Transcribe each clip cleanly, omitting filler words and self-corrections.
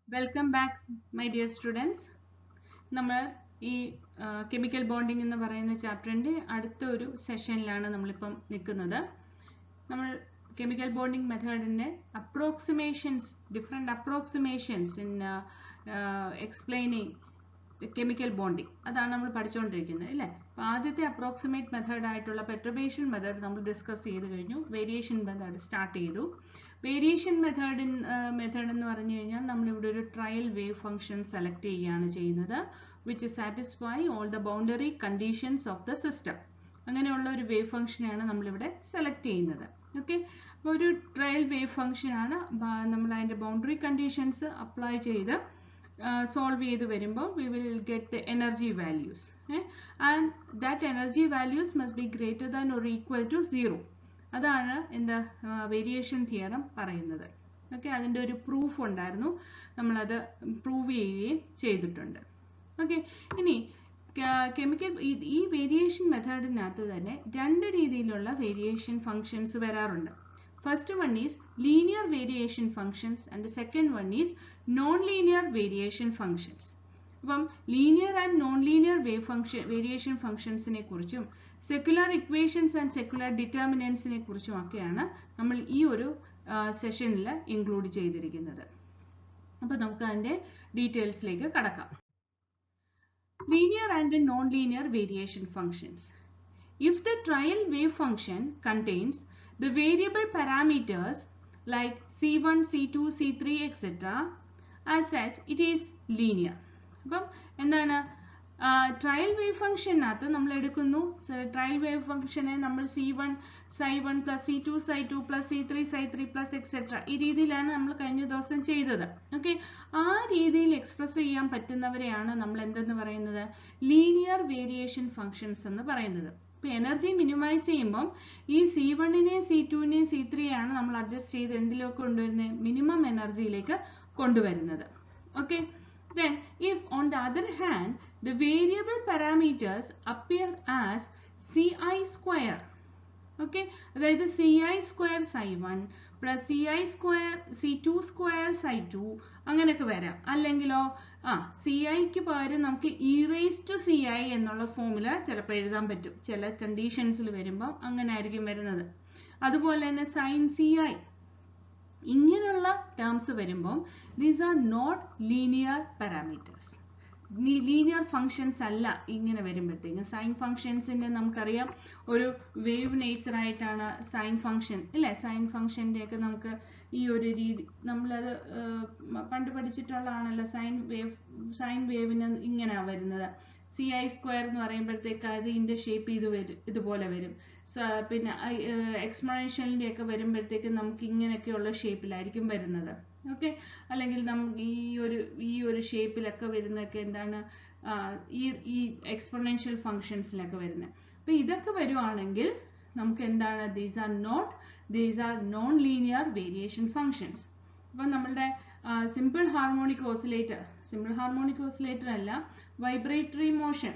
Welcome back, my dear students. നമ്മൾ ഈ chemical bonding എന്ന് പറയുന്ന ചാപ്റ്ററിൻ്റെ അടുത്ത ഒരു സെഷനിലാണ് നമ്മളിപ്പം നിൽക്കുന്നത്. നമ്മൾ കെമിക്കൽ ബോണ്ടിങ് മെത്തേഡിൻ്റെ approximations, different approximations in explaining chemical bonding അതാണ് നമ്മൾ പഠിച്ചുകൊണ്ടിരിക്കുന്നത് അല്ലേ. അപ്പോൾ ആദ്യത്തെ അപ്രോക്സിമേറ്റ് മെത്തേഡ് ആയിട്ടുള്ള പെർട്ടർബേഷൻ മെത്തേഡ് നമ്മൾ ഡിസ്കസ് ചെയ്ത് കഴിഞ്ഞു. വേരിയേഷൻ മെത്തേഡ് സ്റ്റാർട്ട് ചെയ്തു. വേരിയേഷൻ മെത്തേഡ് എന്ന് പറഞ്ഞു കഴിഞ്ഞാൽ നമ്മളിവിടെ ഒരു ട്രയൽ വേവ് ഫംഗ്ഷൻ സെലക്ട് ചെയ്യുകയാണ് ചെയ്യുന്നത്, which satisfy all the boundary conditions of the system. അങ്ങനെയുള്ള ഒരു വേവ് ഫംഗ്ഷനാണ് നമ്മളിവിടെ സെലക്ട് ചെയ്യുന്നത്. ഓക്കെ, അപ്പോൾ ഒരു ട്രയൽ വേവ് ഫംഗ്ഷനാണ്. നമ്മൾ അതിൻ്റെ ബൗണ്ടറി കണ്ടീഷൻസ് അപ്ലൈ ചെയ്ത് solve ചെയ്ത് വരുമ്പോൾ we will get the energy values, and that energy values must be greater than or equal to 0. അതാണ് എന്താ വേരിയേഷൻ തിയറം പറയുന്നത്. ഓക്കെ, അതിൻ്റെ ഒരു പ്രൂഫ് ഉണ്ടായിരുന്നു, നമ്മളത് പ്രൂവ് ചെയ്യുകയും ചെയ്തിട്ടുണ്ട്. ഓക്കെ, ഇനി കെമിക്കൽ ഈ വേരിയേഷൻ മെത്തേഡിനകത്ത് തന്നെ രണ്ട് രീതിയിലുള്ള വേരിയേഷൻ ഫങ്ഷൻസ് വരാറുണ്ട്. First one is linear variation functions and the second one is non-linear variation functions. അപ്പം linear and non-linear variation functionsനെ കുറിച്ചും secular equations and secular determinantsനെ കുറിച്ചും ഒക്കെയാണ് നമ്മൾ ഈ ഒരു സെഷനിൽ ഇൻക്ലൂഡ് ചെയ്തിരിക്കുന്നത്. അപ്പോൾ നമുക്ക് അതിൻ്റെ ഡീറ്റെയിൽസിലേക്ക് കടക്കാം. Linear and non-linear variation functions. If the trial wave function contains the variable parameters like C1, C2, C3, etc. as such, it is linear. അപ്പം എന്താണ് ട്രയൽ വേവ് ഫംഗ്ഷനകത്ത് നമ്മൾ എടുക്കുന്നു, ട്രയൽ വേവ് ഫംഗ്ഷനെ നമ്മൾ C1 Ψ1 plus C2 Ψ2 plus C3 Ψ3 plus etcetera ഈ രീതിയിലാണ് നമ്മൾ കഴിഞ്ഞ ദിവസം ചെയ്തത്. ഓക്കെ, ആ രീതിയിൽ എക്സ്പ്രസ് ചെയ്യാൻ പറ്റുന്നവരെയാണ് നമ്മൾ എന്തെന്ന് പറയുന്നത്, ലീനിയർ വേരിയേഷൻ ഫംഗ്ഷൻസ് എന്ന് പറയുന്നത്. ഇപ്പോൾ എനർജി മിനിമൈസ് ചെയ്യുമ്പം ഈ C1നെയും C2നെയും C3യാണ് നമ്മൾ അഡ്ജസ്റ്റ് ചെയ്ത് എന്തിലേക്ക് കൊണ്ടുവരുന്നത്, മിനിമം എനർജിയിലേക്ക് കൊണ്ടുവരുന്നത്. Okay, then if on the other hand the variable parameters appear as Ci square, okay, അതായത് Ci square Ψ1 plus Ci square C2 square Ψ2 അങ്ങനെയൊക്കെ വരാം. അല്ലെങ്കിലോ Ciക്ക് പകരം നമുക്ക് e raised to Ci എന്നുള്ള ഫോമുല ചിലപ്പോൾ എഴുതാൻ പറ്റും. ചില കണ്ടീഷൻസിൽ വരുമ്പോൾ അങ്ങനെ ആയിരിക്കും വരുന്നത്. അതുപോലെ തന്നെ സൈൻ Ci ഇങ്ങനെയുള്ള ടേംസ് വരുമ്പോൾ these are not linear parameters, linear functions അല്ല. ഇങ്ങനെ വരുമ്പോഴത്തേക്കും സൈൻ ഫങ്ഷൻസിൻ്റെ നമുക്കറിയാം ഒരു വേവ് നേച്ചർ ആയിട്ടാണ് സൈൻ ഫങ്ഷൻ അല്ലേ. സൈൻ ഫങ്ഷൻ്റെയൊക്കെ നമുക്ക് ഈ ഒരു രീതി നമ്മളത് പണ്ട് പഠിച്ചിട്ടുള്ളതാണല്ലോ. സൈൻ വേവിന് ഇങ്ങനെയാണ് വരുന്നത്. Ci സ്ക്വയർ എന്ന് പറയുമ്പോഴത്തേക്ക് അത് ഇതിൻ്റെ ഷേപ്പ് ഇതുപോലെ വരും. പിന്നെ എക്സ്പോണൻഷ്യലിൻ്റെ ഒക്കെ വരുമ്പോഴത്തേക്ക് നമുക്ക് ഇങ്ങനെയൊക്കെയുള്ള ഷേപ്പിലായിരിക്കും വരുന്നത്. ഓക്കെ, അല്ലെങ്കിൽ നമുക്ക് ഈ ഒരു ഷേപ്പിലൊക്കെ വരുന്നതൊക്കെ എന്താണ് ഈ എക്സ്പോണൻഷ്യൽ ഫങ്ഷൻസിലൊക്കെ വരുന്നത്. അപ്പോൾ ഇതൊക്കെ വരുവാണെങ്കിൽ നമുക്ക് എന്താണ്, these are non linear variation functions. അപ്പം നമ്മളുടെ സിമ്പിൾ ഹാർമോണിക് ഓസിലേറ്റർ അല്ല, വൈബ്രേറ്ററി മോഷൻ,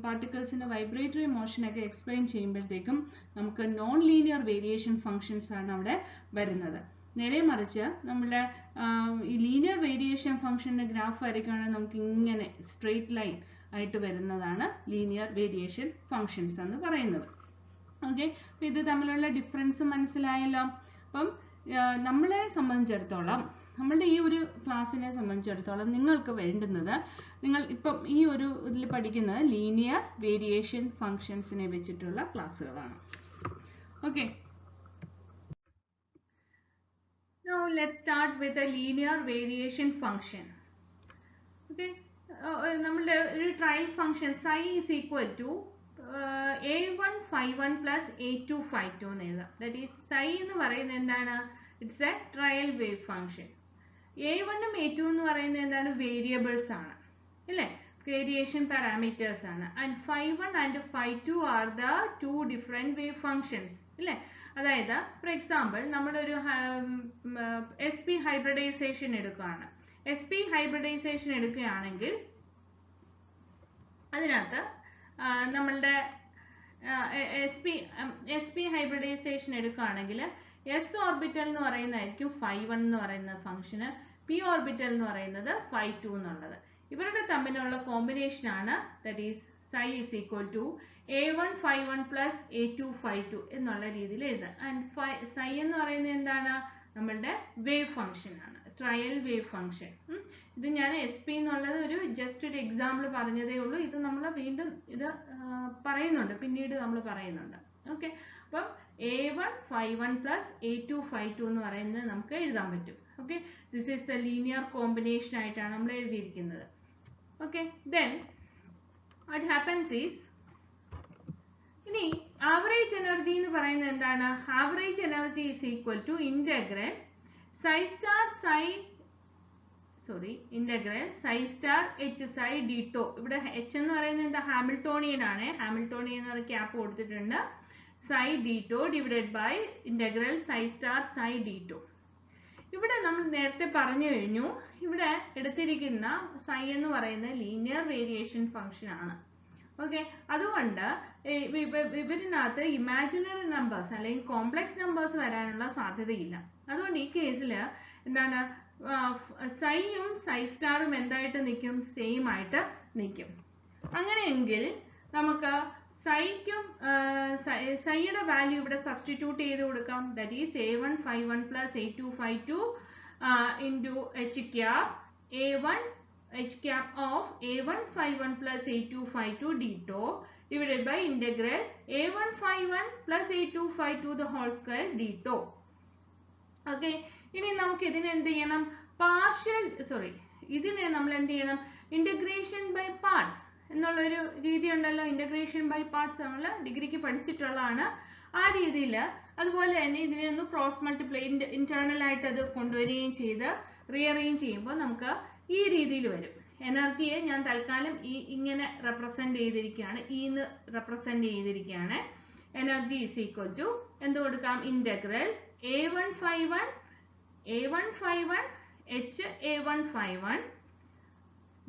പാർട്ടിക്കിൾസിൻ്റെ വൈബ്രേറ്ററി മോഷനൊക്കെ എക്സ്പ്ലെയിൻ ചെയ്യുമ്പോഴത്തേക്കും നമുക്ക് നോൺ ലീനിയർ വേരിയേഷൻ ഫങ്ഷൻസ് ആണ് അവിടെ വരുന്നത്. നേരെ മറിച്ച് നമ്മുടെ ഈ ലീനിയർ വേരിയേഷൻ ഫംഗ്ഷൻ്റെ ഗ്രാഫ് വരയ്ക്കുകയാണെങ്കിൽ നമുക്ക് ഇങ്ങനെ സ്ട്രെയിറ്റ് ലൈൻ ആയിട്ട് വരുന്നതാണ് ലീനിയർ വേരിയേഷൻ ഫങ്ഷൻസ് എന്ന് പറയുന്നത്. ഓക്കെ, അപ്പോൾ ഇത് തമ്മിലുള്ള ഡിഫറൻസ് മനസ്സിലായല്ലോ. അപ്പം നമ്മളെ സംബന്ധിച്ചിടത്തോളം, നമ്മളുടെ ഈ ഒരു ക്ലാസ്സിനെ സംബന്ധിച്ചിടത്തോളം നിങ്ങൾക്ക് വേണ്ടുന്നത്, നിങ്ങൾ ഇപ്പം ഈ ഒരു ഇതിൽ പഠിക്കുന്നത് ലീനിയർ വേരിയേഷൻ ഫങ്ഷൻസിനെ വെച്ചിട്ടുള്ള ക്ലാസ്സുകളാണ്. Okay, now let's start with a linear variation function. Okay, നമ്മളുടെ ഒരു trial function psi is equal to a1 phi1 plus a2 phi2 എന്ന് എഴുതാം. ദാറ്റ് ഈസ് psi എന്ന് പറയുന്നത് എന്താണ്, it's A trial wave function. a1 ഉം a2 എന്ന് പറയുന്നത് എന്താണ്, വേരിയബിൾസ് ആണ് അല്ലേ, വേരിയേഷൻ പാരാമീറ്റേഴ്സ് ആണ്. And phi1 and phi2 are the two different wave functions അല്ലേ. അതായത് ഫോർ എക്സാമ്പിൾ നമ്മളൊരു sp ഹൈബ്രിഡൈസേഷൻ എടുക്കുകയാണ്. sp ഹൈബ്രിഡൈസേഷൻ എടുക്കുകയാണെങ്കിൽ അതിനകത്ത് നമ്മളുടെ sp ഹൈബ്രിഡൈസേഷൻ എടുക്കുകയാണെങ്കിൽ s ഓർബിറ്റൽ എന്ന് പറയുന്നതായിരിക്കും phi1 എന്ന് പറയുന്ന ഫംഗ്ഷന്, p ഓർബിറ്റൽ എന്ന് പറയുന്നത് phi 2 എന്നുള്ളത്. ഇവരുടെ തമ്മിലുള്ള കോമ്പിനേഷൻ ആണ് that is psi is equal to a1 phi 1 plus a2 phi 2 എന്നുള്ള രീതിയിൽ എഴുതാം. ആൻഡ് psi എന്ന് പറയുന്നത് എന്താണ്? നമ്മളുടെ വേവ് ഫംഗ്ഷൻ ആണ്, ട്രയൽ വേവ് ഫംഗ്ഷൻ. ഇത് ഞാൻ SP എന്നുള്ളത് ഒരു ജസ്റ്റ് ഒരു എക്സാമ്പിൾ പറഞ്ഞതേ ഉള്ളൂ. ഇത് നമ്മൾ വീണ്ടും ഇത് പറയുന്നുണ്ട്, പിന്നീട് നമ്മൾ പറയുന്നുണ്ട്. ഓക്കെ, അപ്പം a1 phi 1 plus a2 phi 2 എന്ന് പറയുന്നത് നമുക്ക് എഴുതാൻ പറ്റും. Okay, this is the linear combination ആയിട്ടാണ് നമ്മൾ എഴുതിയിരിക്കുന്നത്. Okay, then what happens is, ഇനി ആവറേജ് എനർജി എന്ന് പറയുന്നത് എന്താണ്? Average energy is equal to integral psi star psi integral psi star h psi d tau. ഇവിടെ h എന്ന് പറയുന്നത് എന്താ? ഹാമിൽട്ടോണിയൻ ആണ്. ഹാമിൽട്ടോണിയൻ എന്ന് ക്യാപ്പ് കൊടുത്തിട്ടുണ്ട്. psi d tau divided by integral psi star psi d tau. ഇവിടെ നമ്മൾ നേരത്തെ പറഞ്ഞു കഴിഞ്ഞു, ഇവിടെ എടുത്തിരിക്കുന്ന psi എന്ന് പറയുന്നത് ലീനിയർ വേരിയേഷൻ ഫംഗ്ഷൻ ആണ്. ഓക്കെ, അതുകൊണ്ട് ഇവരിനകത്ത് ഇമാജിനറി നമ്പേഴ്സ് അല്ലെങ്കിൽ കോംപ്ലക്സ് നമ്പേഴ്സ് വരാനുള്ള സാധ്യതയില്ല. അതുകൊണ്ട് ഈ കേസിൽ എന്താണ്, സൈയും സൈ സ്റ്റാറും എന്തായിട്ട് നിൽക്കും? സെയിം ആയിട്ട് നിൽക്കും. അങ്ങനെയെങ്കിൽ നമുക്ക് സൈക്കും സൈയുടെ വാല്യൂ ഇവിടെ സബ്സ്റ്റിറ്റ്യൂട്ട് ചെയ്ത് കൊടുക്കാം. That is a1 phi 1 plus a2 phi 2 into h cap a1 h cap of a1 phi 1 plus a2 phi 2 d tau divided by integral a1 phi 1 plus a2 phi 2 the whole square d tau. Okay, ഇനി നമുക്ക് ഇതിനെ എന്ത് ചെയ്യണം? ഇതിനെ നമ്മൾ എന്ത് ചെയ്യണം? Integration by parts എന്നുള്ളൊരു രീതി ഉണ്ടല്ലോ. ഇന്റഗ്രേഷൻ ബൈ പാർട്സ് നമ്മൾ ഡിഗ്രിക്ക് പഠിച്ചിട്ടുള്ളതാണ്. ആ രീതിയിൽ അതുപോലെ തന്നെ ഇതിനെ ഒന്ന് ക്രോസ് മൾട്ടിപ്ലൈ ഇന്റേണൽ ആയിട്ട് അത് കൊണ്ടുവരികയും ചെയ്ത് റീഅറേഞ്ച് ചെയ്യുമ്പോൾ നമുക്ക് ഈ രീതിയിൽ വരും. എനർജിയെ ഞാൻ തൽക്കാലം ഇങ്ങനെ റെപ്രസെന്റ് ചെയ്തിരിക്കുകയാണ്, എന്ന് റെപ്രസെന്റ് ചെയ്തിരിക്കുകയാണ്. എനർജി ഈസ് ഈക്വൽ ടു എന്ത് കൊടുക്കാം? Integral a1 phi 1 h a1 phi 1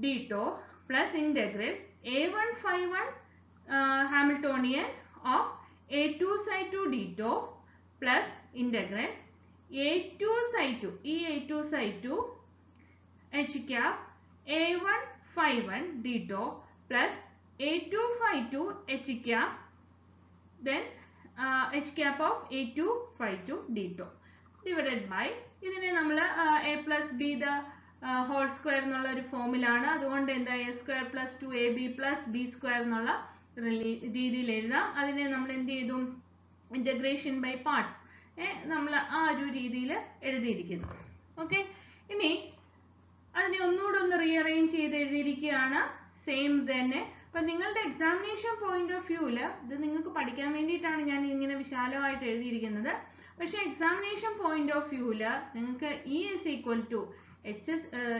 d tau plus integral a1 phi 1 Hamiltonian of a2 psi 2 d tau plus integral a2 psi 2 a2 psi 2 h cap a1 phi 1 d tau plus a2 phi 2 h cap then h cap of a2 phi 2 d tau divided by ഇതിനെ നമ്മൾ a plus b the whole square എന്നുള്ള ഒരു ഫോമിലാണ്. അതുകൊണ്ട് എന്താ a square plus 2ab plus b square എന്നുള്ള രീതിയിൽ എഴുതാം. അതിനെ നമ്മൾ എന്ത് ചെയ്തു? ഇന്റഗ്രേഷൻ ബൈ പാർട്സ് നമ്മൾ ആ ഒരു രീതിയിൽ എഴുതിയിരിക്കുന്നു. ഓക്കെ, ഇനി അതിനെ ഒന്നുകൂടെ ഒന്ന് റീഅറേഞ്ച് ചെയ്ത് എഴുതിയിരിക്കുകയാണ്. സെയിം തന്നെ. അപ്പം നിങ്ങളുടെ എക്സാമിനേഷൻ പോയിന്റ് ഓഫ് വ്യൂവിൽ ഇത് നിങ്ങൾക്ക് പഠിക്കാൻ വേണ്ടിയിട്ടാണ് ഞാൻ ഇങ്ങനെ വിശാലമായിട്ട് എഴുതിയിരിക്കുന്നത്. പക്ഷേ എക്സാമിനേഷൻ പോയിന്റ് ഓഫ് വ്യൂവിൽ നിങ്ങൾക്ക് E is equal to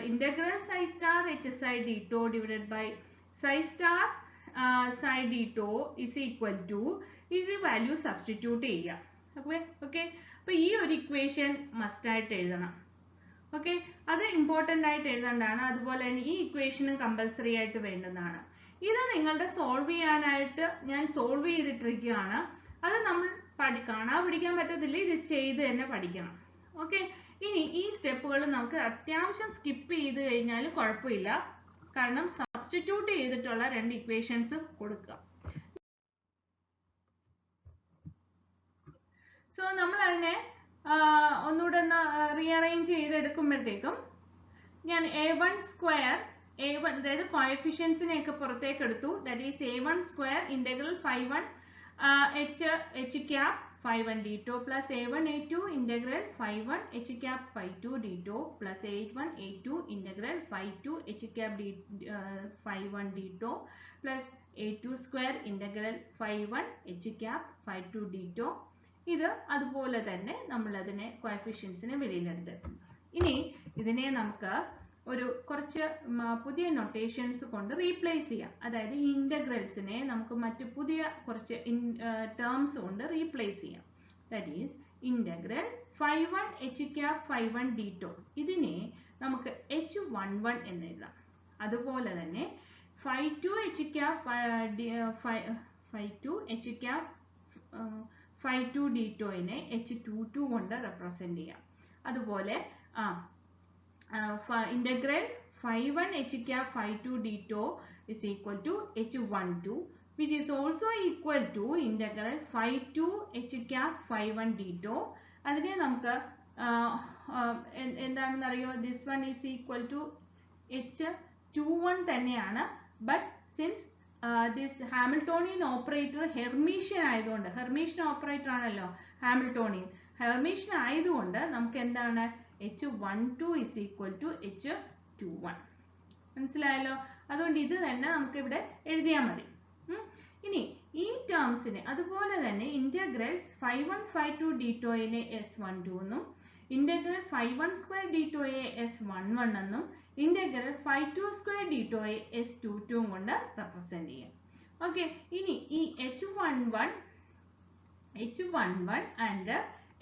integral psi star h psi d tau divided by psi star psi d tau is equal to ഇത് വാല്യൂ സബ്സ്റ്റിറ്റ്യൂട്ട് ചെയ്യുക. ഓക്കെ, അപ്പോൾ ഈ ഒരു ഇക്വേഷൻ മസ്റ്റ് ആയിട്ട് എഴുതണം. ഓക്കെ, അത് ഇമ്പോർട്ടൻ്റ് ആയിട്ട് എഴുതേണ്ടതാണ്. അതുപോലെ തന്നെ ഈ ഇക്വേഷനും കമ്പൽസറി ആയിട്ട് വേണ്ടതാണ്. ഇത് നിങ്ങളുടെ സോൾവ് ചെയ്യാനായിട്ട് ഞാൻ സോൾവ് ചെയ്തിട്ടിരിക്കുകയാണ്. അത് നമ്മൾ കാണാൻ പഠിക്കാൻ പറ്റത്തില്ല, ഇത് ചെയ്ത് തന്നെ പഠിക്കണം. ഓക്കെ, ഇനി ഈ സ്റ്റെപ്പുകൾ നമുക്ക് അത്യാവശ്യം സ്കിപ്പ് ചെയ്ത് കഴിഞ്ഞാൽ കുഴപ്പമില്ല, കാരണം സബ്സ്റ്റിറ്റ്യൂട്ട് ചെയ്തിട്ടുള്ള 2 ഇക്വേഷൻസ് കൊടുക്കുക. സോ നമ്മൾ അതിനെ ഒന്നുകൂടെ ഒന്ന് റീഅറേഞ്ച് ചെയ്തെടുക്കുമ്പോഴത്തേക്കും ഞാൻ a1 സ്ക്വയർ a1 അതായത് കോഎഫിഷ്യൻസിനെയൊക്കെ പുറത്തേക്ക് എടുത്തു. That is a1 square integral phi 1 h cap phi 1 d tau plus a1 a2 integral phi 1 h cap phi 2 d tau plus a1 a2 integral phi 2 h cap phi 1 d tau plus a2 square integral phi 1 h cap phi 2 d tau. ഇത് അതുപോലെ തന്നെ നമ്മൾ അതിനെ കോഎഫിഷ്യൻസിനെ വെളിയിലെടുത്തിട്ടുണ്ട്. ഇനി ഇതിനെ നമുക്ക് ഒരു കുറച്ച് പുതിയ നൊട്ടേഷൻസ് കൊണ്ട് റീപ്ലേസ് ചെയ്യാം. അതായത് ഇന്റഗ്രൽസിനെ നമുക്ക് മറ്റു പുതിയ കുറച്ച് ടേംസ് കൊണ്ട് റീപ്ലേസ് ചെയ്യാം. That is integral phi 1 h cap phi 1 d tau ഇതിനെ നമുക്ക് h11 എന്ന് എഴുതാം. അതുപോലെ തന്നെ phi 2 h cap phi 2 h cap phi 2 d tau നെ h22 കൊണ്ട് റെപ്രസെന്റ് ചെയ്യാം. അതുപോലെ integral phi1 h cap phi2 d tau is equal to h12, which is also equal to integral phi2 h cap phi1 d tau. അതിനെ നമുക്ക് എന്താണെന്ന് അറിയോ, this one is equal to h21 തന്നെയാണ്. But since this Hamiltonian operator Hermitian ആയതുകൊണ്ട്, Hermitian operator ആണല്ലോ Hamiltonian, Hermitian ആയതുകൊണ്ട് നമുക്ക് എന്താണ് h12 is equal to h21. മനസ്സിലായല്ലോ? അതുകൊണ്ട് ഇത് തന്നെ നമുക്ക് ഇവിടെ എഴുതിയാൽ മതി. ഇനി ഈ ടേംസിനെ അതുപോലെ തന്നെ integral phi1 phi2 d tau നെ s12 എന്നും integral phi1 square d tau യെ s11 എന്നും integral phi2 square d tau യെ s22 കൊണ്ട് റെപ്രസെന്റ് ചെയ്യാം. ഓക്കെ, ഇനി ഈ h11 ആൻഡ്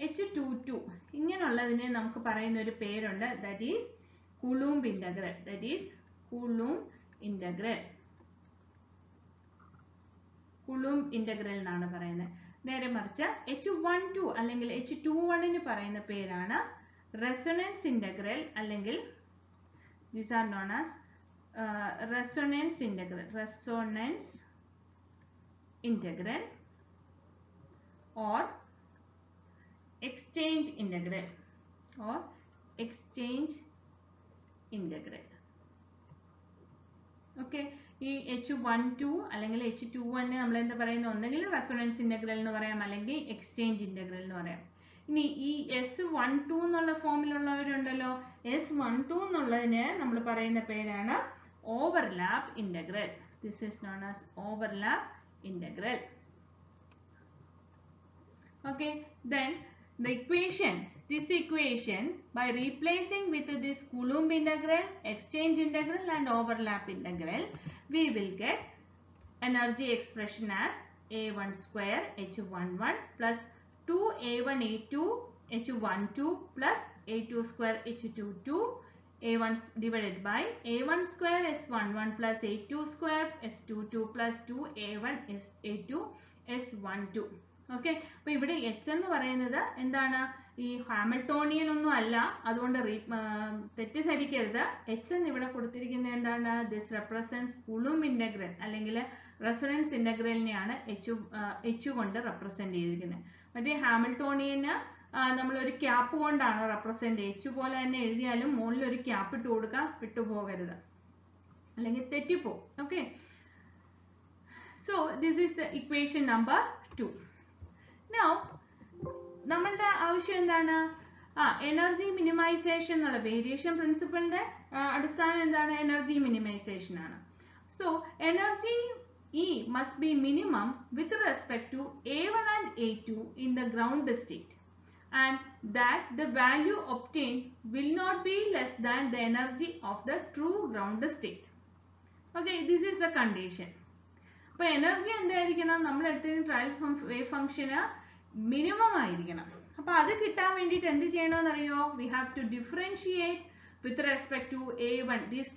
h22 ഇങ്ങനെയുള്ളതിനെ നമുക്ക് പറയുന്ന ഒരു പേരുണ്ട്, ദാറ്റ് ഈസ് കൂളൂംബ് ഇന്റഗ്രൽ. കൂളൂംബ് ഇന്റഗ്രൽ എന്നാണ് പറയുന്നത്. നേരെ മറിച്ച് h12 അല്ലെങ്കിൽ h21 പറയുന്ന പേരാണ് റെസൊണൻസ് ഇന്റഗ്രൽ, അല്ലെങ്കിൽ these are known as resonance integral or exchange integral okay, ഈ h12 അല്ലെങ്കിൽ h21 നമ്മൾ എന്താ പറയുന്നത്, ഒന്നെങ്കിൽ റെസൊണൻസ് ഇന്റഗ്രൽ എന്ന് പറയാം, അല്ലെങ്കിൽ എക്സ്ചേഞ്ച് ഇന്റഗ്രൽ എന്ന് പറയാം. ഇനി ഈ s12 എന്നുള്ള ഫോമിലുള്ളവരുണ്ടല്ലോ, s12 എന്നുള്ളതിന് നമ്മൾ പറയുന്ന പേരാണ് overlap integral. This is known as overlap integral. Okay, then this equation by replacing with this Coulomb integral, exchange integral and overlap integral, we will get energy expression as a1 square h11 plus 2a1 a2 h12 plus a2 square h22 a1 divided by a1 square s11 plus a2 square s22 plus 2a1 a2 s12. Okay, അപ്പൊ ഇവിടെ h എന്ന് പറയുന്നത് എന്താണ്, ഈ Hamiltonian ഒന്നും അല്ല, അതുകൊണ്ട് തെറ്റിദ്ധരിക്കരുത്. h എന്ന് ഇവിടെ കൊടുത്തിരിക്കുന്നത് എന്താണ്, ദിസ് റെപ്രസെന്റ്സ് കൂളൂംബ് ഇന്റഗ്രൽ അല്ലെങ്കിൽ റെസൊണൻസ് ഇന്റഗ്രലിനെയാണ് h കൊണ്ട് റെപ്രസെന്റ് ചെയ്തിരിക്കുന്നത്. മറ്റേ ഹാമിൽട്ടോണിയന് നമ്മളൊരു ക്യാപ്പ് കൊണ്ടാണ് റെപ്രസെന്റ്, h പോലെ തന്നെ എഴുതിയാലും മുകളിൽ ഒരു ക്യാപ്പ് ഇട്ട് കൊടുക്കാം, വിട്ടുപോകരുത്, അല്ലെങ്കിൽ തെറ്റിപ്പോ. Okay, so this is the equation number 2. Now നമ്മളുടെ ആവശ്യം എന്താണ്, എനർജി മിനിമൈസേഷൻ എന്നുള്ള വേരിയേഷൻ പ്രിൻസിപ്പിളിന്റെ അടിസ്ഥാനം എന്താണ്, എനർജി മിനിമൈസേഷൻ ആണ്. So energy E must be minimum with respect to A1 and A2 in the ground state, and that the value obtained will not be less than the energy of the true ground state. Okay, this is the condition. അപ്പോൾ energy എന്തായിരിക്കണം, നമ്മൾ എടുത്തിരിക്കുന്ന trial wave ഫംഗ്ഷന് minimum ആയിരിക്കണം. അപ്പോൾ അത് കിട്ടാൻ വേണ്ടിയിട്ട് എന്ത് ചെയ്യണമെന്ന് അറിയോ, we have to differentiate with respect to A1. These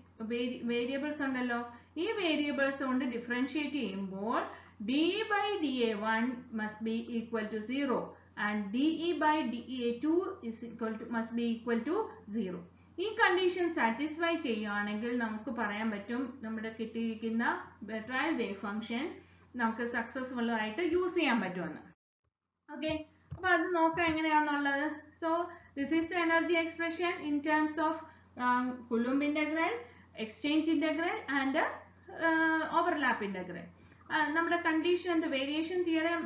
variables ഉണ്ടല്ലോ, ഈ വേരിയബിൾസ് കൊണ്ട് ഡിഫറൻഷിയേറ്റ് ചെയ്യുമ്പോൾ dE by dA1 must be equal to 0 and dE by dA2 is must be equal to 0. ഈ കണ്ടീഷൻ സാറ്റിസ്ഫൈ ചെയ്യുകയാണെങ്കിൽ നമുക്ക് പറയാൻ പറ്റും നമ്മുടെ കിട്ടിയിരിക്കുന്ന ട്രയൽ വേവ് ഫംഗ്ഷൻ നമുക്ക് സക്സസ്ഫുൾ ആയിട്ട് യൂസ് ചെയ്യാൻ പറ്റുമെന്ന്. ഓക്കെ, അപ്പൊ അത് നോക്കാം എങ്ങനെയാണെന്നുള്ളത്. So this is the energy expression in terms of Coulomb integral, exchange integral and overlap integral. നമ്മുടെ കണ്ടീഷൻ എന്ത്, വേരിയേഷൻ തിയറം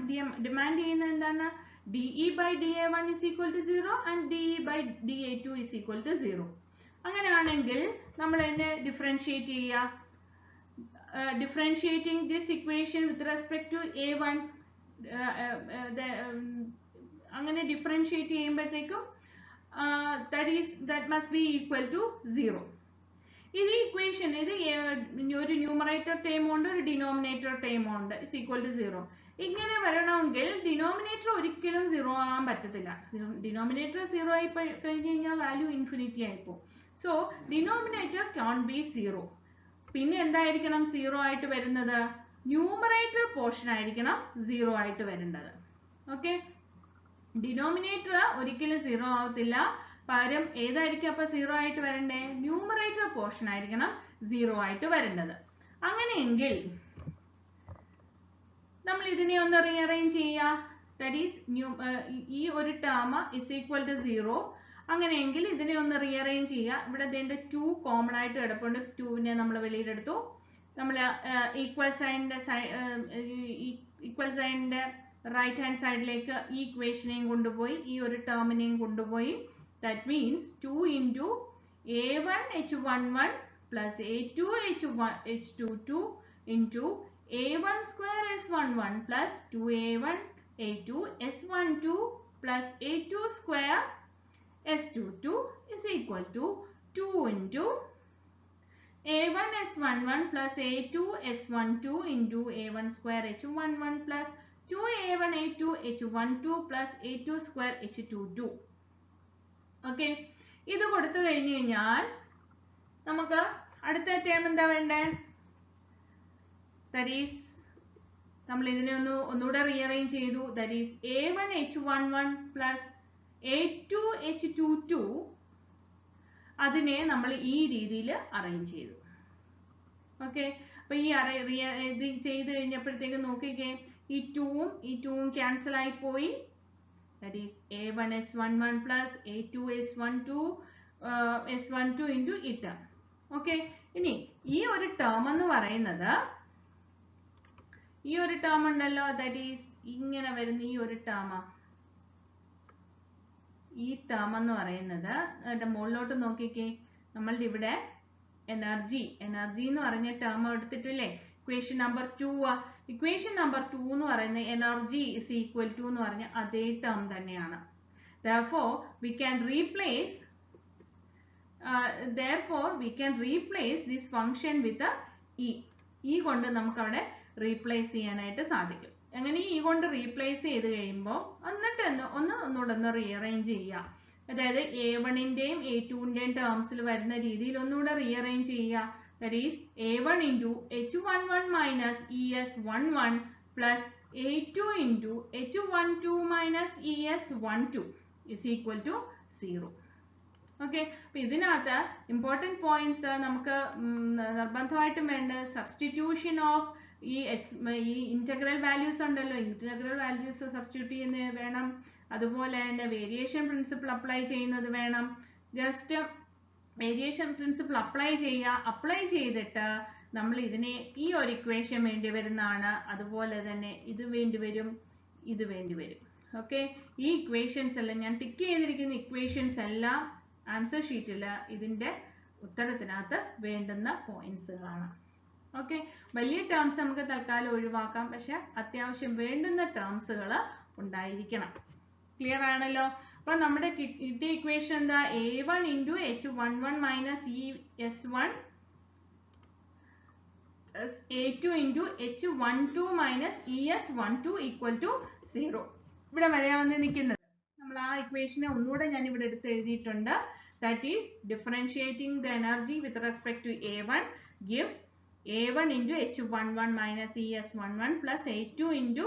ഡിമാൻഡ് ചെയ്യുന്നത് എന്താണ്, dE by dA1 is equal to 0 and dE by dA2 is equal to 0. അങ്ങനെയാണെങ്കിൽ നമ്മൾ അതിനെ differentiate ചെയ്യുക. Differentiating this equation with respect to A1, അങ്ങനെ differentiate ചെയ്യുമ്പോഴത്തേക്കും that must be equal to 0. ഇത് ഇക്വേഷൻ, ഇത് ഒരു ന്യൂമറേറ്റർ ടേം ഉണ്ട്, ഒരു ഡിനോമിനേറ്റർ ടേം ഉണ്ട്, ഇറ്റ്സ് ഈക്വൽ ടു 0. ഇങ്ങനെ വരണമെങ്കിൽ ഡിനോമിനേറ്റർ ഒരിക്കലും 0 ആകാൻ പറ്റത്തില്ല. ഡിനോമിനേറ്റർ 0 ആയി കഴിഞ്ഞ് കഴിഞ്ഞാൽ വാല്യൂ ഇൻഫിനിറ്റി ആയിപ്പോകും. So denominator can be 0. പിന്നെ എന്തായിരിക്കണം 0 ആയിട്ട് വരുന്നത്, ന്യൂമറേറ്റർ പോർഷൻ ആയിരിക്കണം 0 ആയിട്ട് വരേണ്ടത്. ഓക്കെ, ഡിനോമിനേറ്റർ ഒരിക്കലും 0 ആവത്തില്ല, പകരം ഏതായിരിക്കും അപ്പോൾ 0 ആയിട്ട് വരണ്ടേ? ന്യൂമറേറ്റർ പോർഷൻ ആയിരിക്കണം 0 ആയിട്ട് വരേണ്ടത്. അങ്ങനെയെങ്കിൽ നമ്മൾ ഇതിനെ ഒന്ന് റീഅറേഞ്ച് ചെയ്യുക. ദാറ്റ് ഈസ് ഈ ഒരു ടേം ഇസ് ഈക്വൽ ടു 0. അങ്ങനെയെങ്കിൽ ഇതിനെ ഒന്ന് റീഅറേഞ്ച് ചെയ്യുക. ഇവിടെ ഇതിന്റെ 2 കോമൺ ആയിട്ട് കിടപ്പുണ്ട്. 2നെ നമ്മൾ വെളിയിലെടുത്തു. നമ്മൾ ഈക്വൽ സൈനിന്റെ റൈറ്റ് ഹാൻഡ് സൈഡിലേക്ക് ഈ ഇക്വേഷനെയും കൊണ്ടുപോയി ഈ ഒരു ടേമിനെയും കൊണ്ടുപോയി. That means 2 into a1h11 plus a2h22 into a1 square s11 plus 2a1 a2 s12 plus a2 square s22 is equal to 2 into a1 s11 plus a2 s12 into a1 square h11 plus 2a1 a2 h12 plus a2 square h22. Okay, ഇത് കൊടുത്തു കഴിഞ്ഞു കഴിഞ്ഞാൽ നമുക്ക് അടുത്ത term എന്താ വേണ്ടേ? That is നമ്മൾ ഇതിനെ ഒന്നുകൂടെ റീഅറേഞ്ച് ചെയ്തു. That is a1h11 plus a2h22. അതിനെ നമ്മൾ ഈ രീതിയിൽ അറേഞ്ച് ചെയ്തു. ഓക്കെ, അപ്പൊ ഈ ഇത് ചെയ്ത് കഴിഞ്ഞപ്പോഴത്തേക്ക് നോക്കിക്കേ, ഈ 2ഉം ക്യാൻസൽ ആയി പോയി. That is a1 s11 plus a2 s12 into ഈ ടേം. ഓക്കെ, ഇനി ഈ ഒരു ടേം എന്ന് പറയുന്നത് ഈ ഒരു ടേം ഉണ്ടല്ലോ, ദാറ്റ് ഈസ് ഇങ്ങനെ വരുന്ന ഈ ഒരു ടേം, ഈ ടേം എന്ന് പറയുന്നത് മുകളിലോട്ട് നോക്കിക്കേ. നമ്മളുടെ ഇവിടെ എനർജി എന്ന് പറഞ്ഞ ടേം എടുത്തിട്ടില്ലേ? Equation number 2. ഇക്വേഷൻ നമ്പർ 2 എന്ന് പറയുന്ന എനർജി ഇസ് ഈക്വൽ ടു എന്ന് പറഞ്ഞ അതേ ടേം തന്നെയാണ്. therefore we can replace this function with e കൊണ്ട് നമുക്ക് അവിടെ റീപ്ലേസ് ചെയ്യാനായിട്ട് സാധിക്കും. അങ്ങനെ ഈ കൊണ്ട് റീപ്ലേസ് ചെയ്ത് കഴിയുമ്പോൾ എന്നിട്ട് ഒന്നുകൂടെ റീഅറേഞ്ച് ചെയ്യുക. അതായത് a1ന്റെയും a2ന്റെയും ടേംസിൽ വരുന്ന രീതിയിൽ ഒന്നുകൂടെ റീഅറേഞ്ച് ചെയ്യുക. That is a1 into h11 minus es11 plus a2 into h12 minus es12 is equal to 0. Okay, അപ്പൊ ഇതിനകത്ത് ഇമ്പോർട്ടൻറ്റ് പോയിന്റ്സ് നമുക്ക് നിർബന്ധമായിട്ടും വേണ്ട സബ്സ്റ്റിറ്റ്യൂഷൻ ഓഫ് ഈ ഇന്റഗ്രൽ വാല്യൂസ് ഉണ്ടല്ലോ, ഇന്റഗ്രൽ വാല്യൂസ് സബ്സ്റ്റിറ്റ്യൂട്ട് ചെയ്യുന്നത് വേണം. അതുപോലെ തന്നെ വേരിയേഷൻ പ്രിൻസിപ്പിൾ അപ്ലൈ ചെയ്യുന്നത് വേണം. ജസ്റ്റ് വേരിയേഷൻ പ്രിൻസിപ്പിൾ അപ്ലൈ ചെയ്തിട്ട് നമ്മൾ ഇതിനെ ഈ ഒരു ഇക്വേഷൻ വേണ്ടി വരുന്നതാണ്. അതുപോലെ തന്നെ ഇത് വേണ്ടി വരും. ഓക്കെ, ഈ ഇക്വേഷൻസ് എല്ലാം ഞാൻ ടിക്ക് ചെയ്തിരിക്കുന്ന ഇക്വേഷൻസ് എല്ലാം ആൻസർ ഷീറ്റിൽ ഇതിന്റെ ഉത്തരത്തിനകത്ത് വേണ്ടുന്ന പോയിന്റ്സുകളാണ്. ഓക്കെ, വലിയ ടേംസ് നമുക്ക് തൽക്കാലം ഒഴിവാക്കാം, പക്ഷെ അത്യാവശ്യം വേണ്ടുന്ന ടേംസുകൾ ഉണ്ടായിരിക്കണം. ക്ലിയർ ആണല്ലോ? അപ്പൊ നമ്മുടെ കിട്ടിയ ഇക്വേഷൻ എന്താ? a1 into h11 minus es1 a2 into h12 minus es12 equal to 0. ഇവിടെ വരെയാണ് നിൽക്കുന്നത്. നമ്മൾ ആ ഇക്വേഷനെ ഒന്നുകൂടെ ഞാൻ ഇവിടെ എടുത്ത് എഴുതിയിട്ടുണ്ട്. That is differentiating the energy with respect to a1 gives a1 into h11 minus es11 plus a2 into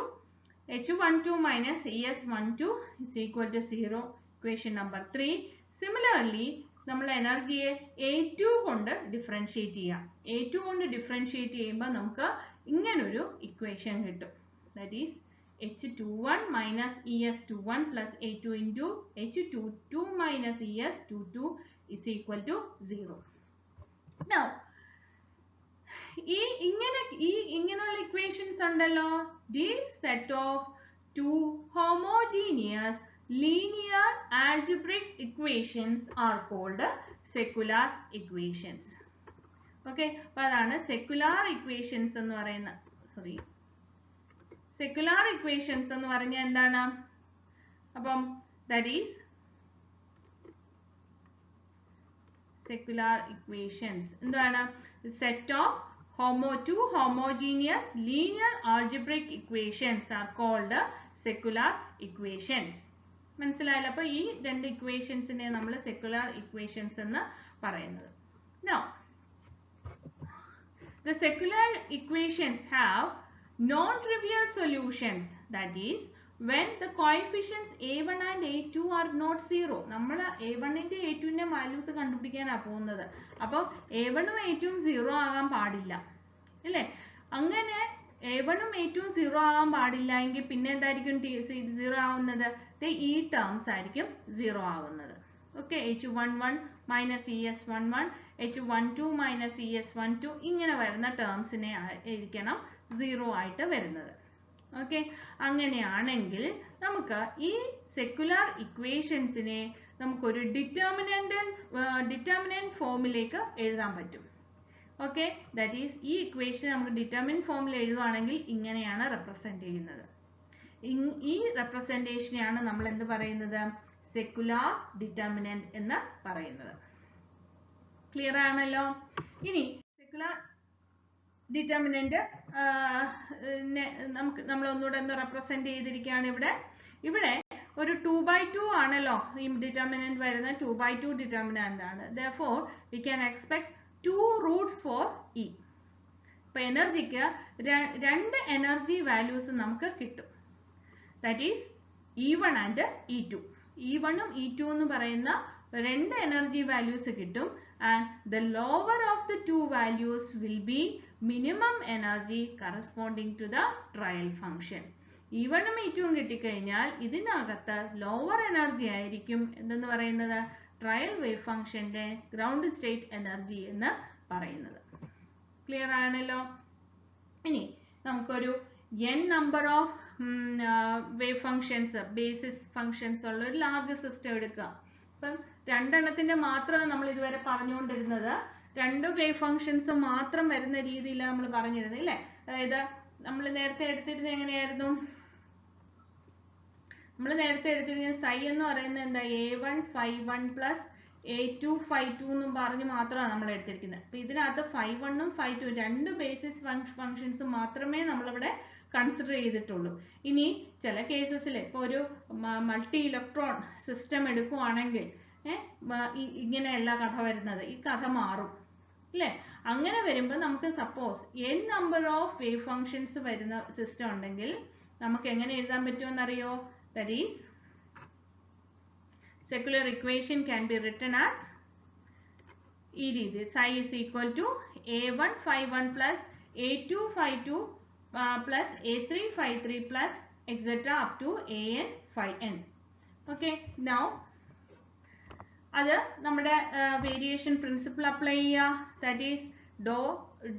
h12 minus es12 is equal to 0. Equation number 3. Similarly, നമ്മൾ എനർജിയെ a2 കൊണ്ട് ഡിഫറൻഷിയേറ്റ് ചെയ്യാം. a2 കൊണ്ട് ഡിഫറൻഷിയേറ്റ് ചെയ്യുമ്പോൾ നമുക്ക് ഇങ്ങനൊരു equation കിട്ടും. That is h21 minus es21 plus a2 into h22 minus es22 is equal to 0. Now, ഇങ്ങനെയുള്ള equations ഉണ്ടല്ലോ, this set of two homogeneous linear algebraic equations are called secular equations. Okay, അപ്പോൾ അതാണ് secular equations എന്ന് പറയുന്ന secular equations എന്ന് പറഞ്ഞാൽ എന്താണ്? അപ്പം that is secular equations എന്താണ്? set of two homogeneous linear algebraic equations are called secular equations. മനസ്സിലായല്ലോ? അപ്പോൾ ഈ രണ്ട് ഇക്വേഷൻസിനെ നമ്മൾ secular equations എന്ന് പറയുന്നത്. Now, the secular equations have non-trivial solutions. That is, when the coefficients a1 and a2 are not 0. നമ്മൾ a1 ന്റെ a2 ന്റെ വാല്യൂസ് കണ്ടുപിടിക്കാനാണ് പോകുന്നത്. അപ്പോൾ a1 ഉം a2 ഉം 0 ആകാൻ പാടില്ല അല്ലേ? അങ്ങനെ a1 ഉം a2 ഉം 0 ആകാൻ പാടില്ല എങ്കിൽ പിന്നെ എന്തായിരിക്കും 0 ആവുന്നത്? ഈ ടേംസ് ആയിരിക്കും 0 ആകുന്നത്. Okay, h11 minus es11, h12 minus es12 ഇങ്ങനെ വരുന്ന ടേംസിനെ ആയിരിക്കണം 0 ആയിട്ട് വരുന്നത്. ഓക്കെ, അങ്ങനെയാണെങ്കിൽ നമുക്ക് ഈ സെക്കുലർ ഇക്വേഷൻസിനെ നമുക്കൊരു ഡിറ്റർമിനന്റ് ഫോമിലേക്ക് എഴുതാൻ പറ്റും. ഓക്കെ, ദാറ്റ് ഈസ് ഈ ഇക്വേഷൻ നമുക്ക് ഡിറ്റർമിനന്റ് ഫോമിൽ എഴുതുകയാണെങ്കിൽ ഇങ്ങനെയാണ് റെപ്രസെന്റ് ചെയ്യുന്നത്. ഈ റെപ്രസെന്റേഷനെയാണ് നമ്മൾ എന്ത് പറയുന്നത്? സെക്കുലർ ഡിറ്റർമിനന്റ് എന്ന് പറയുന്നത്. ക്ലിയർ ആണല്ലോ? ഇനി സെക്കുലർ ഡിറ്റർമിനന്റ് നമ്മൾ ഒന്നുകൂടെ ഒന്ന് റെപ്രസെന്റ് ചെയ്തിരിക്കുകയാണ്. ഇവിടെ ഒരു 2/2 ആണല്ലോ ഈ ഡിറ്റർമിനന്റ് വരുന്ന. 2/2 ഡിറ്റർമിനന്റ് ആണ്. therefore we can expect 2 roots for E. ഇപ്പൊ എനർജിക്ക് രണ്ട് എനർജി വാല്യൂസ് നമുക്ക് കിട്ടും. That is E1 and E2. E1 ഉം E2 എന്ന് പറയുന്ന രണ്ട് എനർജി വാല്യൂസ് കിട്ടും. And the lower of the two values will be minimum energy corresponding to the trial function. E1 ഉം E2 ഉം കിട്ടിക്കഴിഞ്ഞാൽ ഇതിനകത്ത് ലോവർ എനർജി ആയിരിക്കും എന്തെന്ന് പറയുന്നത്? ട്രയൽ വേവ് ഫംഗ്ഷന്റെ ഗ്രൗണ്ട് സ്റ്റേറ്റ് എനർജി എന്ന് പറയുന്നത്. ക്ലിയർ ആണല്ലോ? ഇനി നമുക്കൊരു n number of wave functions, basis functions ഉള്ള ഒരു ലാർജ് സിസ്റ്റം എടുക്കുക. ഇപ്പം രണ്ടെണ്ണത്തിന്റെ മാത്രമാണ് നമ്മൾ ഇതുവരെ പറഞ്ഞുകൊണ്ടിരുന്നത്. രണ്ട് വേവ് ഫംഗ്ഷൻസ് മാത്രം വരുന്ന രീതിയിലാണ് നമ്മൾ പറഞ്ഞിരുന്നത് അല്ലേ? അതായത് നമ്മൾ നേരത്തെ എടുത്തിരുന്നത് എങ്ങനെയായിരുന്നു? നമ്മൾ നേരത്തെ എടുത്തിരുന്ന സൈ എന്ന് പറയുന്നത് എന്താ? a1 phi1 plus a2 phi2 എന്നും പറഞ്ഞ് മാത്രമാണ് നമ്മൾ എടുത്തിരിക്കുന്നത്. അപ്പൊ ഇതിനകത്ത് phi1 ഉം phi2 രണ്ട് ബേസിസ് ഫംഗ്ഷൻസ് മാത്രമേ നമ്മളിവിടെ കൺസിഡർ ചെയ്തിട്ടുള്ളൂ. ഇനി ചില കേസസിൽ ഇപ്പൊ ഒരു മൾട്ടി ഇലക്ട്രോൺ സിസ്റ്റം എടുക്കുവാണെങ്കിൽ ഇങ്ങനെയല്ല കഥ വരുന്നത്. ഈ കഥ മാറും അല്ലേ? അങ്ങനെ വരുമ്പോൾ നമുക്ക് suppose n number of wave functions വരുന്ന സിസ്റ്റം ഉണ്ടെങ്കിൽ നമുക്ക് എങ്ങനെ എഴുതാൻ പറ്റുമെന്നറിയോ? That is secular equation can be written as ഈ രീതിയിൽ psi is equal to a1 phi1 plus a2 phi2 plus a3 phi3 plus etc. up to an phi n. Okay, now അത് നമ്മുടെ വേരിയേഷൻ പ്രിൻസിപ്പിൾ അപ്ലൈ ചെയ്യുക. That is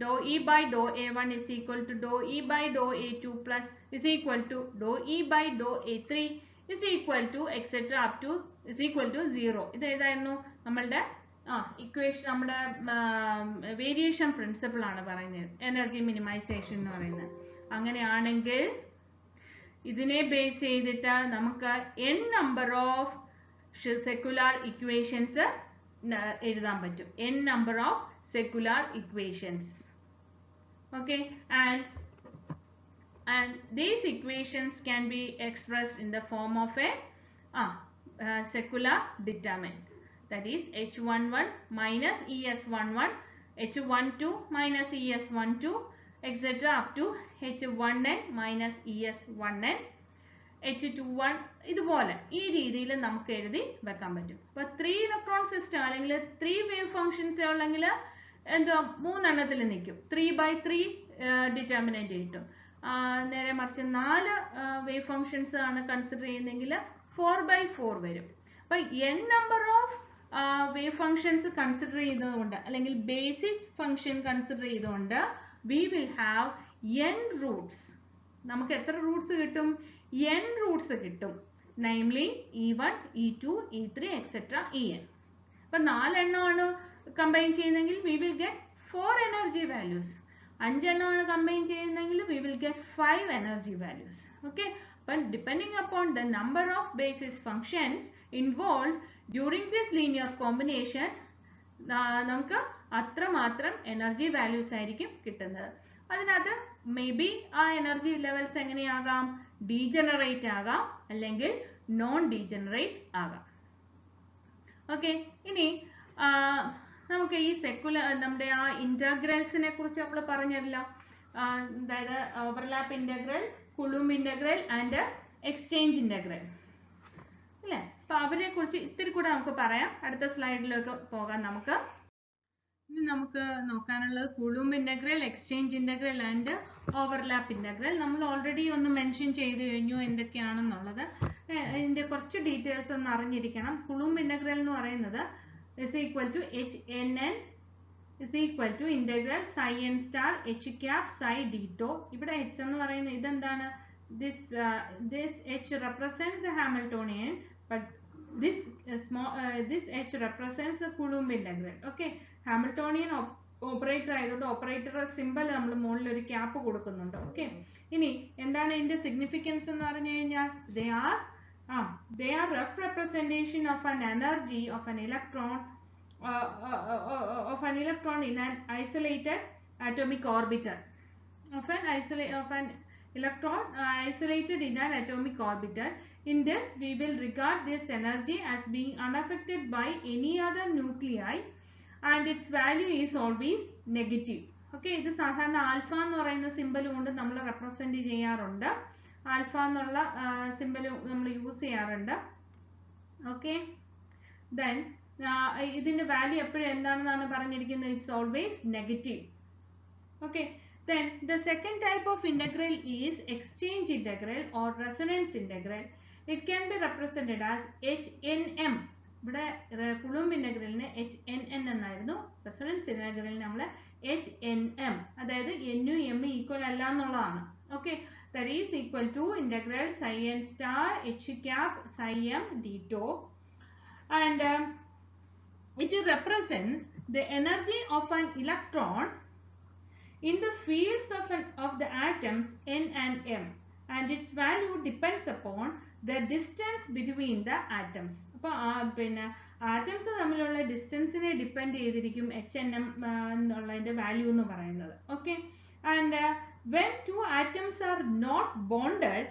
dou E by dou A1 is equal to dou E by dou A2 plus is equal to dou E by dou A3 is equal to etc. up to is equal to 0. ഇത് ഏതായിരുന്നു? നമ്മളുടെ equation, നമ്മുടെ variation principle ആണ് പറയുന്നത്, energy minimisation എന്ന് പറയുന്നത്. അങ്ങനെയാണെങ്കിൽ ഇതിനെ ബേസ് ചെയ്തിട്ട് നമുക്ക് n number of secular equations എഴുതാൻ പറ്റും. n number of secular equations. Okay, and these equations can be expressed in the form of a secular determinant. That is h11 minus es11, h12 minus es12, etc. up to h1n minus es1n, h21 ഇതുപോലെ ഈ രീതിയിൽ നമുക്ക് എഴുതി വെക്കാൻ പറ്റും. അപ്പൊ 3 electron system അല്ലെങ്കിൽ 3 wave functions ഉള്ളെങ്കിൽ എന്തോ 3 എണ്ണത്തിൽ നിൽക്കും. 3/3 ഡിറ്റർമിനന്റ് കിട്ടും. നേരെ മറിച്ച് 4 വേവ് ഫംഗ്ഷൻസ് ആണ് കൺസിഡർ ചെയ്യുന്നതെങ്കിൽ 4/4 വരും. അപ്പൊ n number of wave functions consider ചെയ്തുകൊണ്ട് അല്ലെങ്കിൽ ബേസിസ് ഫംഗ്ഷൻ കൺസിഡർ ചെയ്തുകൊണ്ട് we will have n roots. നമുക്ക് എത്ര റൂട്ട്സ് കിട്ടും? n റൂട്ട്സ് കിട്ടും. namely E1, E2, E3, etc. En. അപ്പൊ 4 എണ്ണമാണ് കമ്പൈൻ ചെയ്യുന്നതെങ്കിൽ we will get 4 energy values. 5 എണ്ണമാണ് കമ്പൈൻ ചെയ്യുന്നതെങ്കിൽ we will get 5 energy values. Okay, but depending upon the number of basis functions involved during this linear combination നമുക്ക് അത്രമാത്രം energy values ആയിരിക്കും കിട്ടുന്നത്. അതിനകത്ത് മേ ബി ആ എനർജി ലെവൽസ് എങ്ങനെയാകാം? ഡീജനറേറ്റ് ആകാം അല്ലെങ്കിൽ നോൺ ഡീജനറേറ്റ് ആകാം. ഓക്കെ, ഇനി നമുക്ക് ഈ സെക്കുലർ നമ്മുടെ ആ ഇന്റഗ്രൽസിനെ കുറിച്ച് നമ്മൾ പറഞ്ഞല്ലോ. അതായത് overlap integral, Coulomb integral and exchange integral അല്ലേ? അപ്പൊ അവരെ കുറിച്ച് ഇത്തിരി കൂടെ നമുക്ക് പറയാം. അടുത്ത സ്ലൈഡിലേക്ക് പോകാം. ഇനി നമുക്ക് നോക്കാനുള്ളത് Coulomb integral, exchange integral and overlap integral. നമ്മൾ ഓൾറെഡി ഒന്ന് മെൻഷൻ ചെയ്ത് കഴിഞ്ഞു എന്തൊക്കെയാണെന്നുള്ളത്. ഇതിന്റെ കുറച്ച് ഡീറ്റെയിൽസ് ഒന്ന് അറിഞ്ഞിരിക്കണം. കുളൂംബ് ഇന്റഗ്രൽ എന്ന് പറയുന്നത് is equal to HNN is equal to integral psi n star h cap psi d tau. ഇവിടെ h എന്ന് പറയുന്നത് ഇതെന്താണ്? This h represents the Hamiltonian, but this h represents the Coulomb integral. Okay, Hamiltonian operator ആയതുകൊണ്ട് operator symbol നമ്മൾ മുകളിൽ ഒരു cap കൊടുക്കുന്നുണ്ട്. Okay, ഇനി എന്താണ് ഇതിന്റെ സിഗ്നിഫിക്കൻസ് എന്ന് പറഞ്ഞു കഴിഞ്ഞാൽ they are rough representation of an energy of an electron in an isolated atomic orbital isolated in an atomic orbital. In this, we will regard this energy as being unaffected by any other nuclei and its value is always negative. Okay, ഇത് സാധാരണ alpha എന്ന് പറയുന്ന symbol കൊണ്ട് നമ്മൾ represent ചെയ്യാറുണ്ട്. Alpha എന്നുള്ള symbol നമ്മൾ use ചെയ്യാറുണ്ട്. ഓക്കെ, ദെൻ ഇതിന്റെ വാല്യൂ എപ്പോഴും എന്താണെന്നാണ് പറഞ്ഞിരിക്കുന്നത്? It's always negative. Okay, then the second type of integral is exchange integral or resonance integral. It can be represented as HNM. ഇവിടെ കുളൂംബ് ഇന്റഗ്രലിന് HNN എന്നായിരുന്നു, റെസൊണൻസ് ഇന്റഗ്രലിന് നമ്മൾ HNM, അതായത് n ഉം m ഈക്വൽ അല്ല എന്നുള്ളതാണ്. Okay, that is equal to integral psi n star h cap psi m d tau, and it represents the energy of an electron in the fields of the atoms n and m, and its value depends upon the distance between the atoms. അപ്പോൾ പിന്നെ atoms തമ്മിലുള്ള ഡിസ്റ്റൻസിനെ depend ചെയ്തിരിക്കും HNM എന്നുള്ളതിന്റെ value എന്ന് പറയുന്നത്. Okay, and when two atoms are not bonded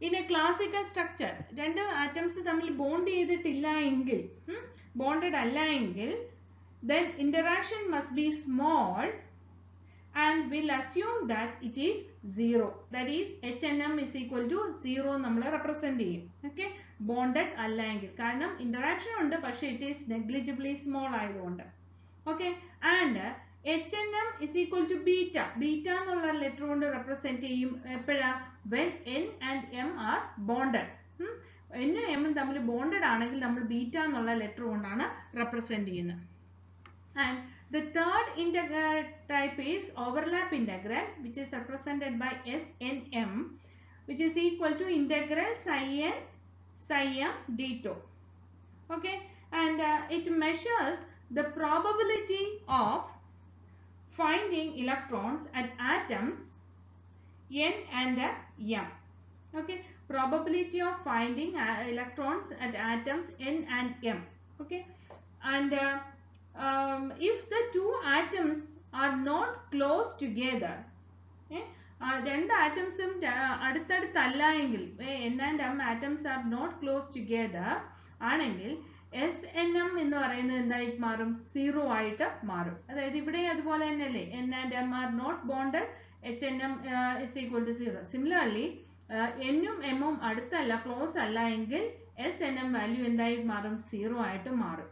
in a classical structure, രണ്ട് atoms തമ്മിൽ bond ചെയ്തിട്ടില്ല എങ്കിൽ, ബോണ്ടഡ് അല്ല എങ്കിൽ, then interaction must be small and we'll assume that it is 0. That is HNM is equal to 0 നമ്മൾ represent ചെയ്യും. Okay, bonded അല്ല എങ്കിൽ, കാരണം ഇന്ററാക്ഷൻ ഉണ്ട് പക്ഷെ ഇറ്റ് ഈസ് നെഗ്ലിജിബിളി സ്മോൾ ആയതുകൊണ്ട്. Okay, and HNM is equal to beta. Beta എന്നുള്ള letter കൊണ്ട് റെപ്രസെന്റ് ചെയ്യും എപ്പോഴാ? when n and m are bonded. n ഉം m ഉം തമ്മിൽ ബോണ്ടഡ് ആണെങ്കിൽ നമ്മൾ ബീറ്റ എന്നുള്ള ലെറ്റർ കൊണ്ടാണ് റെപ്രസെന്റ് ചെയ്യുന്നത്. And the third integral type is overlap integral, which is represented by SNM, which is equal to integral psi n psi m d tau. Okay, and it measures the probability of finding electrons at atoms n and m. Okay, probability of finding electrons at atoms n and m. Okay, and if the two atoms are not close together, രണ്ട് ആറ്റംസും അടുത്തടുത്തല്ല എങ്കിൽ, n and m atoms are not close together ആണെങ്കിൽ SNM എന്ന് പറയുന്നത് എന്തായി മാറും? 0 ആയിട്ട് മാറും. അതായത് ഇവിടെ അതുപോലെ തന്നെയല്ലേ, n and m are not bonded, HNM is equal to 0. Similarly, n ഉം m ഉം അടുത്തല്ല, ക്ലോസ് അല്ല എങ്കിൽ SNM വാല്യൂ എന്തായി മാറും? 0 ആയിട്ട് മാറും.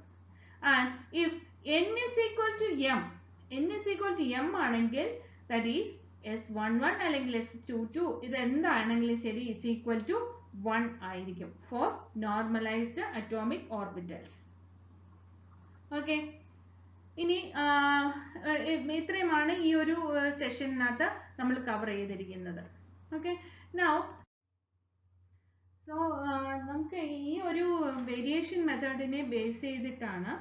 And if n is equal to m ആണെങ്കിൽ, that is S11 അല്ലെങ്കിൽ S22, ഇത് എന്താണെങ്കിലും ശരി is equal to 1 ആയിരിക്കും for normalized atomic orbitals. Okay, ഇനി ഇത്രയുമാണ് ഈ ഒരു സെഷനകത്ത് നമ്മൾ കവർ ചെയ്തിരിക്കുന്നത്. ഓക്കെ, നൗ സോ നമുക്ക് ഈ ഒരു വേരിയേഷൻ മെത്തേഡിനെ ബേസ് ചെയ്തിട്ടാണ്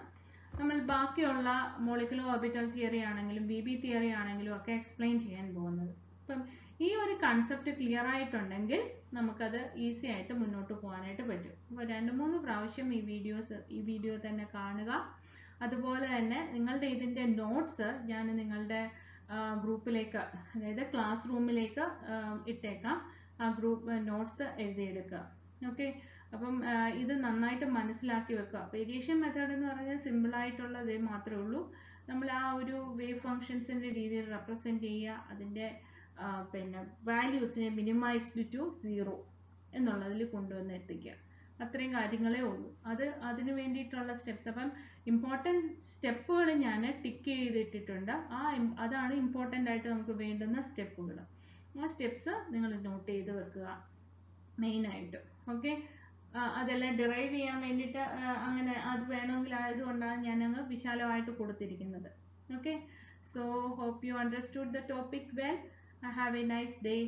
നമ്മൾ ബാക്കിയുള്ള മോളിക്കുലർ ഓർബിറ്റൽ തിയറി ആണെങ്കിലും BB തിയറി ആണെങ്കിലും ഒക്കെ എക്സ്പ്ലെയിൻ ചെയ്യാൻ പോകുന്നത്. അപ്പം ഈ ഒരു കൺസെപ്റ്റ് ക്ലിയർ ആയിട്ടുണ്ടെങ്കിൽ നമുക്കത് ഈസി ആയിട്ട് മുന്നോട്ട് പോകാനായിട്ട് പറ്റും. അപ്പോൾ 2-3 പ്രാവശ്യം ഈ വീഡിയോ തന്നെ കാണുക. അതുപോലെ തന്നെ നിങ്ങളുടെ ഇതിൻ്റെ നോട്ട്സ് ഞാൻ നിങ്ങളുടെ ഗ്രൂപ്പിലേക്ക്, അതായത് ക്ലാസ് റൂമിലേക്ക് ഇട്ടേക്കാം. ആ ഗ്രൂപ്പ് നോട്ട്സ് എഴുതിയെടുക്കുക. ഓക്കെ, അപ്പം ഇത് നന്നായിട്ട് മനസ്സിലാക്കി വെക്കുക. വേരിയേഷൻ മെത്തേഡ് എന്ന് പറഞ്ഞാൽ സിമ്പിളായിട്ടുള്ളത് മാത്രമേ ഉള്ളൂ. നമ്മൾ ആ ഒരു വേവ് ഫങ്ഷൻസിൻ്റെ രീതിയിൽ റെപ്രസെൻറ്റ് ചെയ്യുക, അതിൻ്റെ പിന്നെ വാല്യൂസിനെ മിനിമൈസ്ഡ് ടു 0. എന്നുള്ളതിൽ കൊണ്ടുവന്ന് എത്തിക്കുക. അത്രയും കാര്യങ്ങളേ ഉള്ളൂ. അതിന് വേണ്ടിയിട്ടുള്ള സ്റ്റെപ്സ്. അപ്പം ഇമ്പോർട്ടൻറ്റ് സ്റ്റെപ്പുകൾ ഞാൻ ടിക്ക് ചെയ്തിട്ടിട്ടുണ്ട്. അതാണ് ഇമ്പോർട്ടൻ്റ് ആയിട്ട് നമുക്ക് വേണ്ടുന്ന സ്റ്റെപ്പുകൾ. ആ സ്റ്റെപ്സ് നിങ്ങൾ നോട്ട് ചെയ്ത് വെക്കുക മെയിനായിട്ട്. ഓക്കെ, അതെല്ലാം ഡിറൈവ് ചെയ്യാൻ വേണ്ടിയിട്ട് അങ്ങനെ അത് വേണമെങ്കിൽ ആയതുകൊണ്ടാണ് ഞാനങ്ങ് വിശാലമായിട്ട് കൊടുത്തിരിക്കുന്നത്. Okay, so hope you understood the topic well. Have a nice day.